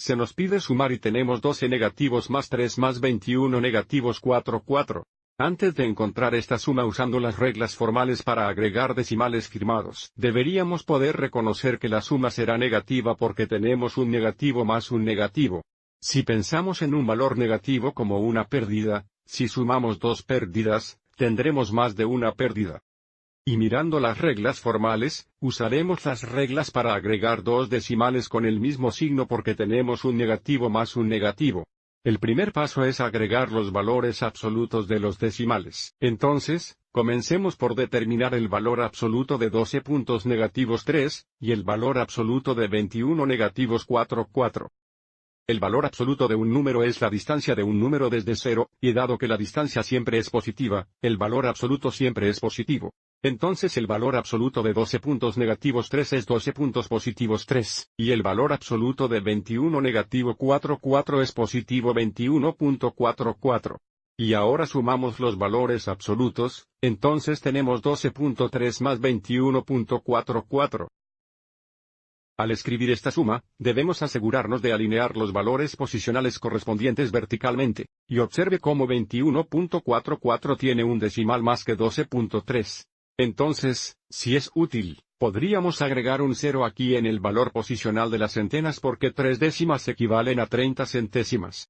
se nos pide sumar y tenemos 12 negativos más 3 más 21 negativos 4. Antes de encontrar esta suma usando las reglas formales para agregar decimales firmados, deberíamos poder reconocer que la suma será negativa porque tenemos un negativo más un negativo. Si pensamos en un valor negativo como una pérdida, si sumamos dos pérdidas, tendremos más de una pérdida. Y mirando las reglas formales, usaremos las reglas para agregar dos decimales con el mismo signo porque tenemos un negativo más un negativo. El primer paso es agregar los valores absolutos de los decimales. Entonces, comencemos por determinar el valor absoluto de 12 puntos negativos 3, y el valor absoluto de 21 negativos 4. El valor absoluto de un número es la distancia de un número desde 0, y dado que la distancia siempre es positiva, el valor absoluto siempre es positivo. Entonces el valor absoluto de 12 puntos negativos 3 es 12 puntos positivos 3, y el valor absoluto de 21 negativo 4 es positivo 21.44. Y ahora sumamos los valores absolutos, entonces tenemos 12.3 más 21.44. Al escribir esta suma, debemos asegurarnos de alinear los valores posicionales correspondientes verticalmente, y observe cómo 21.44 tiene un decimal más que 12.3. Entonces, si es útil, podríamos agregar un 0 aquí en el valor posicional de las centenas porque 3 décimas equivalen a 30 centésimas.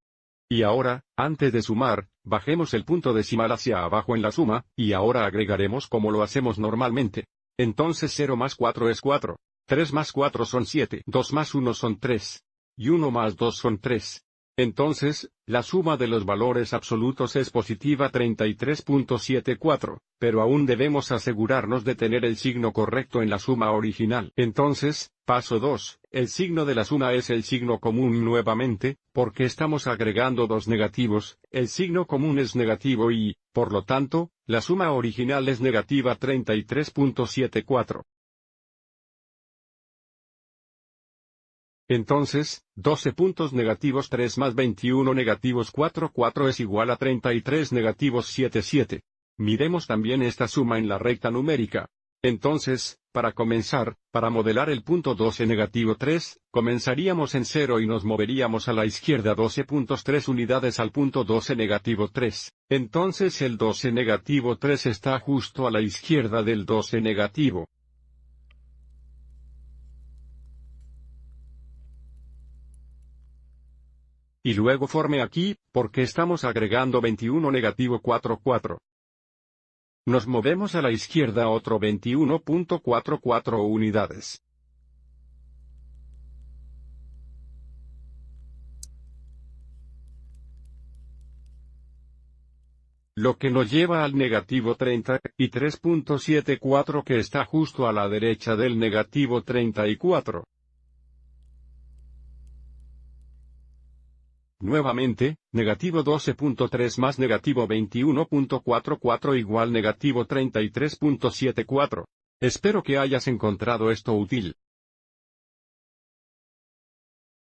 Y ahora, antes de sumar, bajemos el punto decimal hacia abajo en la suma, y ahora agregaremos como lo hacemos normalmente. Entonces 0 más 4 es 4, 3 más 4 son 7, 2 más 1 son 3, y 1 más 2 son 3. Entonces, la suma de los valores absolutos es positiva 33.74, pero aún debemos asegurarnos de tener el signo correcto en la suma original. Entonces, paso 2, el signo de la suma es el signo común nuevamente, porque estamos agregando dos negativos, el signo común es negativo y, por lo tanto, la suma original es negativa 33.74. Entonces, 12 puntos negativos 3 más 21 negativos 4 es igual a 33 negativos 7. Miremos también esta suma en la recta numérica. Entonces, para comenzar, para modelar el punto 12 negativo 3, comenzaríamos en 0 y nos moveríamos a la izquierda 12.3 unidades al punto 12 negativo 3. Entonces el 12 negativo 3 está justo a la izquierda del 12 negativo. Y luego forme aquí, porque estamos agregando 21 negativo 4. Nos movemos a la izquierda otro 21.44 unidades. Lo que nos lleva al negativo 33.74 que está justo a la derecha del negativo 34. Nuevamente, negativo 12.3 más negativo 21.44 igual negativo 33.74. Espero que hayas encontrado esto útil.